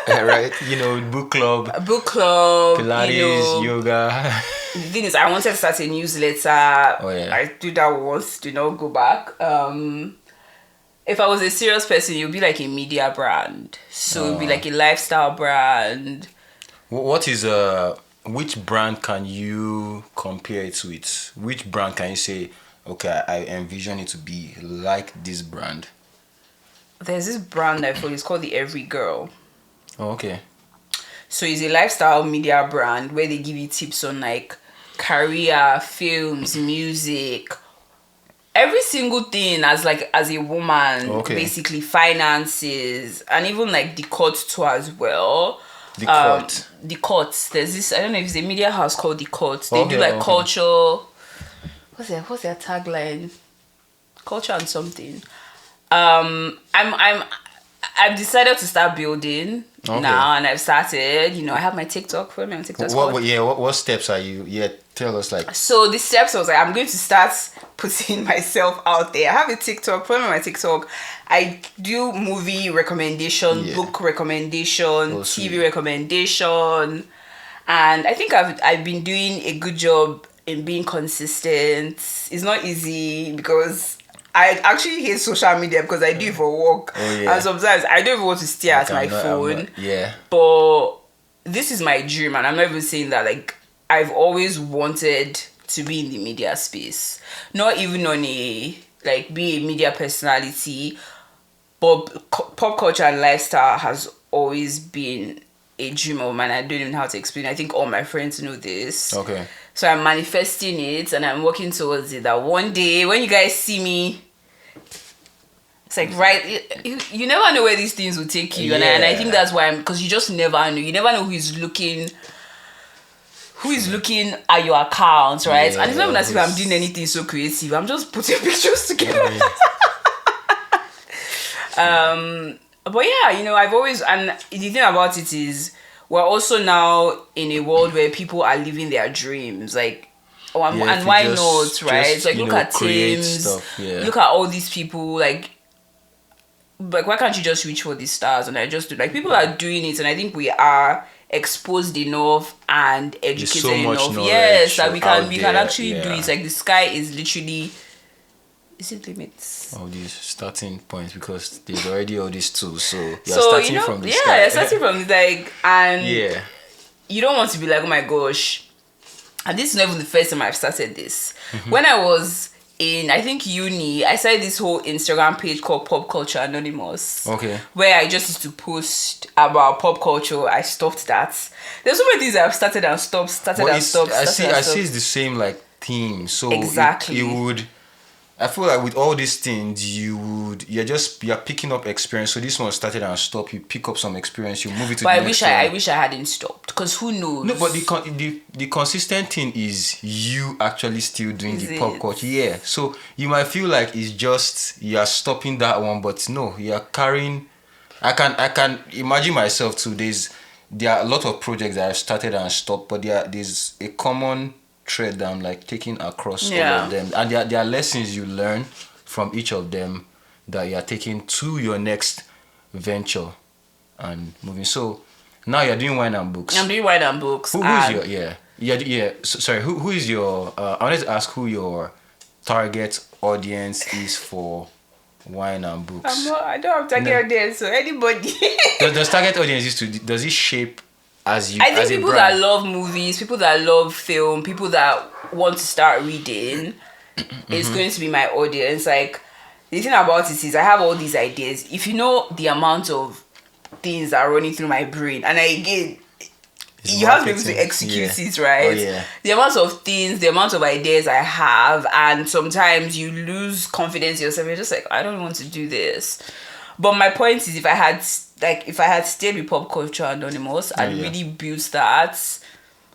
Right? You know, book club. Pilates, yoga. The thing is, I wanted to start a newsletter. Oh yeah. I did that once, did not go back. If I was a serious person, it would be like a media brand. So it would be like a lifestyle brand. What is which brand can you compare it with? Which brand can you say, okay, I envision it to be like this brand? There's this brand I follow. It's called the Every Girl. Oh, okay. So it's a lifestyle media brand where they give you tips on like career, films, music, every single thing as a woman. Okay. Basically finances, and even like the court too as well. The court. The court. There's this, I don't know if it's a media house called the court. They do like culture. What's their tagline? Culture and something. I've decided to start building now, and I've started. You know, I have my TikTok. Follow me on TikTok. What steps are you? Yeah, tell us like. So the steps was like, I'm going to start putting myself out there. I have a TikTok. Follow me on my TikTok. I do movie recommendation, book recommendation, TV recommendation, and I think I've been doing a good job in being consistent. It's not easy because I actually hate social media because I do it for work. Oh, yeah. And sometimes I don't even want to stare at my phone. Yeah. But this is my dream, and I'm not even saying that. Like, I've always wanted to be in the media space. Not even on a, like, be a media personality, but pop culture and lifestyle has always been a dream of mine. I don't even know how to explain. I think all my friends know this. Okay. So I'm manifesting it and I'm working towards it, that one day when you guys see me, it's like, right, you never know where these things will take you. And I think that's why because you just never know. You never know who is looking at your account, right? And it's not even as if I'm doing anything so creative. I'm just putting pictures together. But yeah, you know, I've always, and the thing about it is, we're also now in a world where people are living their dreams, like, and why not, right? It's like, look at Teams, look at all these people, like, why can't you just reach for these stars? And I just do, like, people are doing it, and I think we are exposed enough and educated enough, yes, that we can actually do it. Like, the sky is literally, is it limits of these starting points, because there's already all these tools, so you're starting from the sky. You're starting from like, and you don't want to be like, oh my gosh. And this is not even the first time I've started this. When I was in, I think, uni, I started this whole Instagram page called Pop Culture Anonymous. Okay. Where I just used to post about pop culture. I stopped that. There's so many things I've started and stopped. I see it's the same like theme. So exactly. it would, I feel like with all these things, you're picking up experience. So this one started and stopped. You pick up some experience. You move it to the next one. I wish I hadn't stopped, because who knows? No, but the consistent thing is you actually still doing the pop culture. Yeah. So you might feel like it's just you're stopping that one, but no, you're carrying. I can imagine myself too. There are a lot of projects that I've started and stopped, but there's a common thread that I'm like taking across all of them, and there are lessons you learn from each of them that you're taking to your next venture and moving. So now you're doing wine and books. I'm doing wine and books. Who is your sorry, who is your I wanted to ask who your target audience is for wine and books. I don't have target audience, so anybody. does target audience does it shape as you? I think people that love movies, people that love film, people that want to start reading is going to be my audience. Like, the thing about it is I have all these ideas. If you know the amount of things that are running through my brain, and you have to be able to execute it, right? Oh, yeah. The amount of things, the amount of ideas I have, and sometimes you lose confidence in yourself. You're just like, I don't want to do this. But my point is, if I had stayed with Pop Culture Anonymous and really built that,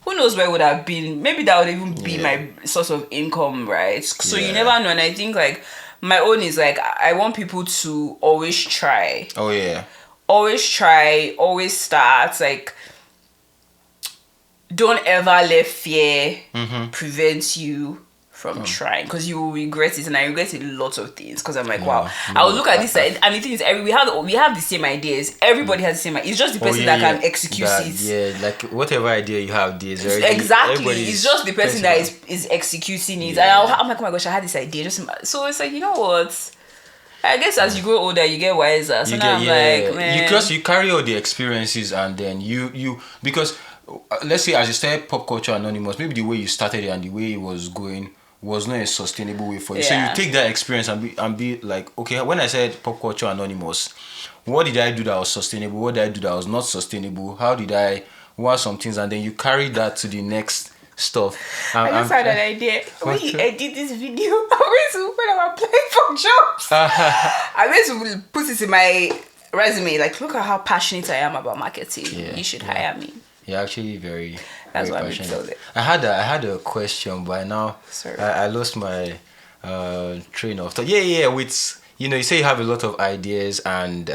who knows where I would have been? Maybe that would even be my source of income, right? So you never know. And I think, like, my own is like, I want people to always try. Oh yeah. Always try, always start. Like, don't ever let fear prevent you from trying, because you will regret it. And I regret a lot of things, because I'm like, I will look at this and the thing is, we have the same ideas. Everybody has the same ideas. It's just the person that can execute it. Yeah, like whatever idea you have, there's already exactly. It's just the person that is executing it. And I'm like, oh my gosh, I had this idea. So it's like, you know what? I guess as you grow older, you get wiser. So now I'm like, man, because you carry all the experiences, and then you because let's say as you started Pop Culture Anonymous, maybe the way you started it and the way it was going was not a sustainable way for you. So you take that experience and be like, okay, when I said Pop Culture Anonymous, what did I do that was sustainable? What did I do that was not sustainable? What are some things? And then you carry that to the next stuff. I just had an idea. When you edit this video, I'm going to, when I'm applying for jobs, I'm going to put it in my resume. Like, look at how passionate I am about marketing. You should hire me. You're actually very, that's very why passionate. I had a question, but now I lost my train of thought. With, you say you have a lot of ideas, and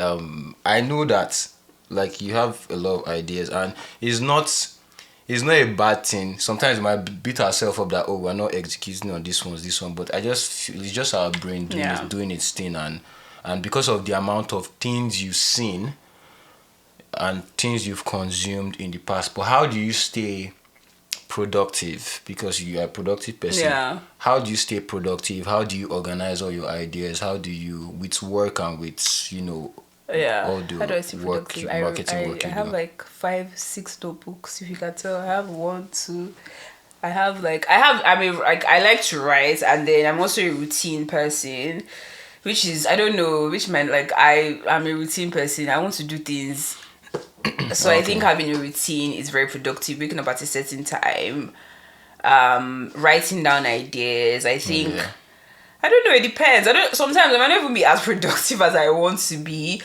I know that, like, you have a lot of ideas, and it's not a bad thing. Sometimes we might beat ourselves up that, we're not executing on this one, but I just feel it's just our brain doing its thing, and because of the amount of things you've seen and things you've consumed in the past. But how do you stay productive, because you are a productive person. Yeah. How do you stay productive? How do you organize all your ideas? How do you, with work and with, Yeah. all the How do I stay work, productive? marketing work I you have do? like 5-6 notebooks, if you can tell. I have 1, 2. I like to write, and then I'm also a routine person, which is, I don't know, which meant like I'm a routine person. I want to do things. So I think Okay. having a routine is very productive. Waking up at a certain time, writing down ideas. I think Yeah. I don't know. It depends. Sometimes I might not even be as productive as I want to be,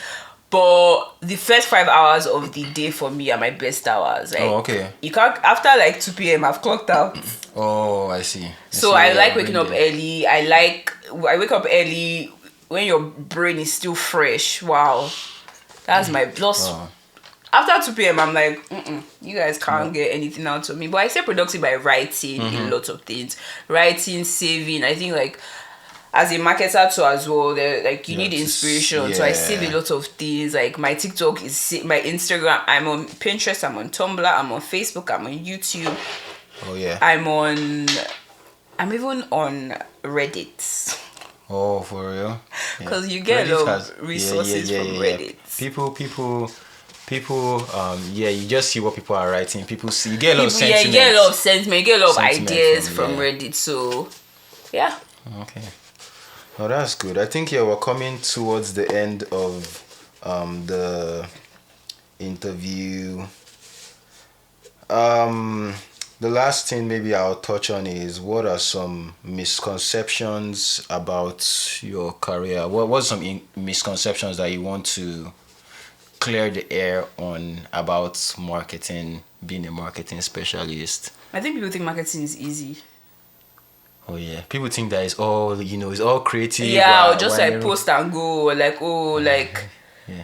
but the first 5 hours of the day for me are my best hours. Like, Oh, okay. you can't after like 2 p.m. I've clocked out. Oh, I see. So see I where like your waking brain up there. early. I wake up early when your brain is still fresh. Wow, that's my plus. Oh. After 2 p.m., I'm like, you guys can't get anything out of me. But I stay productive by writing a lot of things. Writing, saving. I think like as a marketer too as well, like you You have need to inspiration. So I save a lot of things. Like my TikTok my Instagram. I'm on Pinterest. I'm on Tumblr. I'm on Facebook. I'm on YouTube. Oh, yeah. I'm even on Reddit. Oh, for real? Because you get a lot of resources from yeah. Reddit. People, yeah, you just see what people are writing. People see, you get a lot of Yeah, you sentiment. get a lot of sentiment. You get a lot of Sentiment ideas from, from yeah. Reddit. So, yeah. Okay. Oh, that's good. I think, yeah, we're coming towards the end of the interview. The last thing maybe I'll touch on is, what are some misconceptions about your career? What's some misconceptions that you want to clear the air on about marketing, being a marketing specialist? I think people think marketing is easy. Oh yeah, people think that it's all, it's all creative. Yeah, or just like post and go, or like, Yeah.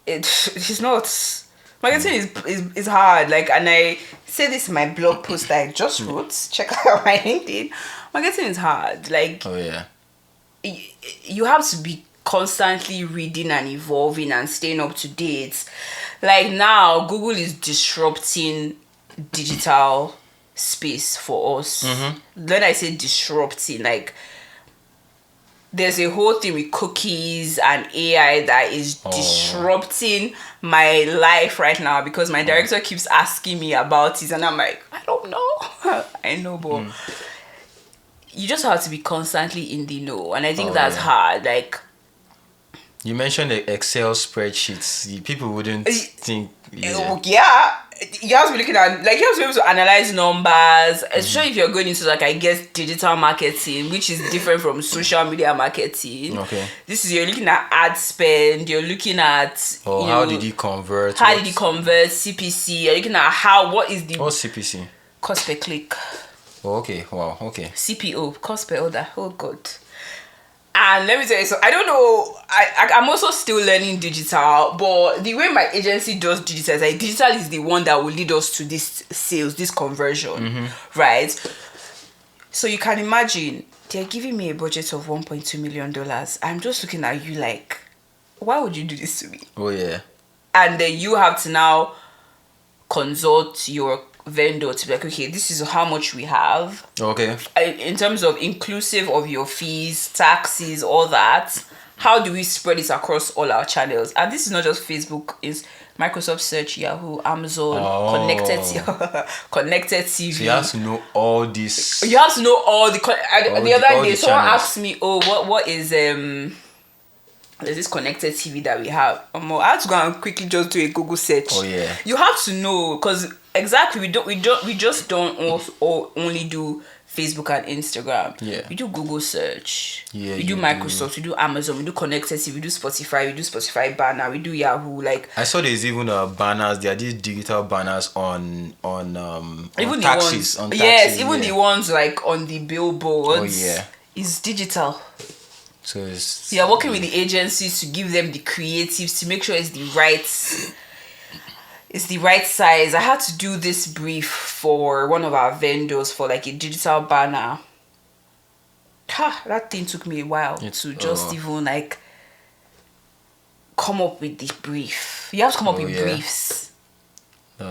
it's not. Marketing is hard. Like, and I say this in my blog post that I just wrote. Check out my LinkedIn. Marketing is hard. Like, Oh yeah. you have to be constantly reading and evolving and staying up to date. Like now, Google is disrupting digital space for us. When I say disrupting, like there's a whole thing with cookies and AI that is disrupting my life right now, because my director keeps asking me about it and I'm like, I don't know. I know, but you just have to be constantly in the know, and I think that's hard. Like, you mentioned the Excel spreadsheets. People wouldn't think. Yeah, you have to be looking at, like, you have to be able to analyze numbers, especially if you're going into, like, I guess digital marketing, which is different from social media marketing. Okay. You're looking at ad spend, you're looking at how did he convert? How did he convert? CPC. You're looking at what is the What's CPC? cost per click. Oh, okay. Wow. Okay. CPO, cost per order. Oh god. And let me tell you, so I don't know, I'm also still learning digital, but the way my agency does digital is like, digital is the one that will lead us to this sales, this conversion, right? So you can imagine, they're giving me a budget of $1.2 million. I'm just looking at you like, why would you do this to me? Oh yeah. And then you have to now consult your vendor to be like, okay, this is how much we have. Okay. In terms of inclusive of your fees, taxes, all that, how do we spread it across all our channels? And this is not just Facebook, it's Microsoft Search, Yahoo, Amazon, connected TV. So you have to know all this. You have to know all the the other day someone channels. asked me, what is there's this connected TV that we have. I had to go and quickly just do a Google search. Oh yeah. You have to know, because exactly we just don't only do Facebook and Instagram. Yeah. We do Google search. Yeah. We do Microsoft. We do Amazon. We do connected TV. We do Spotify. We do Spotify banner. We do Yahoo. Like, I saw there's even banners. There are these digital banners on even taxis. the ones, on taxis. yes, even the ones like on the billboards. Oh yeah. Is digital. So it's, You're working with the agencies to give them the creatives to make sure it's the right size. I had to do this brief for one of our vendors for like a digital banner. That thing took me a while to just even like come up with the brief. You have to come up with briefs.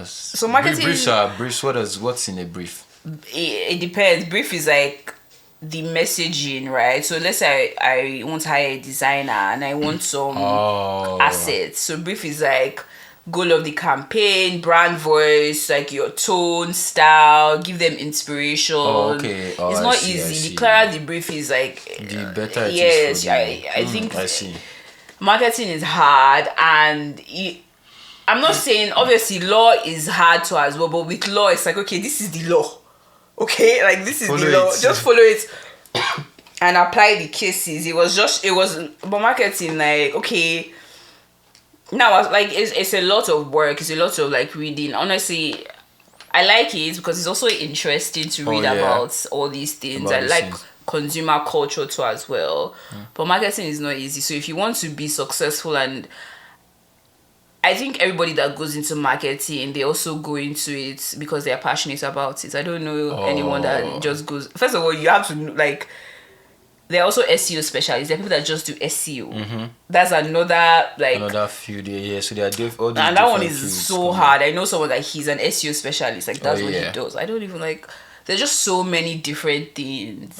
So marketing briefs are briefs. What's in a brief? it depends. Brief is like the messaging, right? So let's say I want to hire a designer and I want some assets. So brief is like goal of the campaign, brand voice, like your tone, style, give them inspiration. Okay. It's not easy. The clearer the brief is, like the better it yes, is for the- I think I see. marketing is hard, and I'm not saying obviously law is hard to as well, but with law it's like, okay, this is the law. Okay, like this is Follow the law. it. Just follow it and apply the cases. It was but marketing, like, okay. Now, like, it's a lot of work. It's a lot of like reading. Honestly, I like it because it's also interesting to read yeah. about all these things. About I these like things. consumer culture too as well. But marketing is not easy. So if you want to be successful, and I think everybody that goes into marketing, they also go into it because they are passionate about it. I don't know anyone that just goes. First of all, you have to like. There are also SEO specialists. There are people that just do SEO. That's another field. Yeah. So they are all these and that one different is fields so coming. hard. I know someone that he's an SEO specialist. Like that's what he yeah. does. I don't even like. There's just so many different things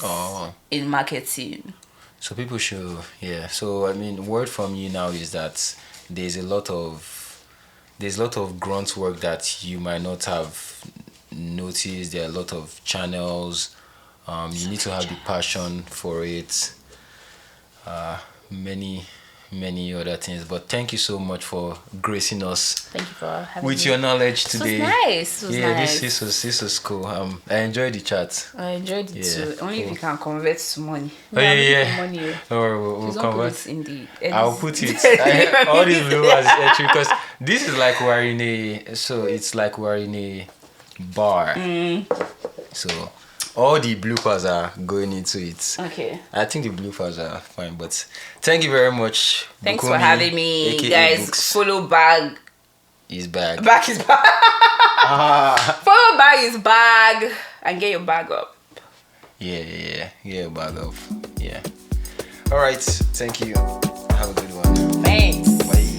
in marketing. So people should, yeah. So I mean, word from you now is that there's a lot of grunt work that you might not have noticed. There are a lot of channels. You need to have the passion for it. Many other things. But thank you so much for gracing us Thank you for having with me. your knowledge today. This was nice. This was cool. I enjoyed the chat. I enjoyed it Yeah, too. Only if cool. you can convert to money. Yeah. Money. We'll Please don't put convert. it in the I'll put it. All these bloopers actually, because this is like we're in a. So it's like we're in a bar. So all the bloopers are going into it. Okay. I think the bloopers are fine, but thank you very much. Thanks Bukunmi, for having me, aka guys. Books, Follow bag. is back. Bag is bag. Follow bag is bag, and get your bag up. Yeah, bag of yeah. All right, thank you. Have a good one. Thanks. Bye.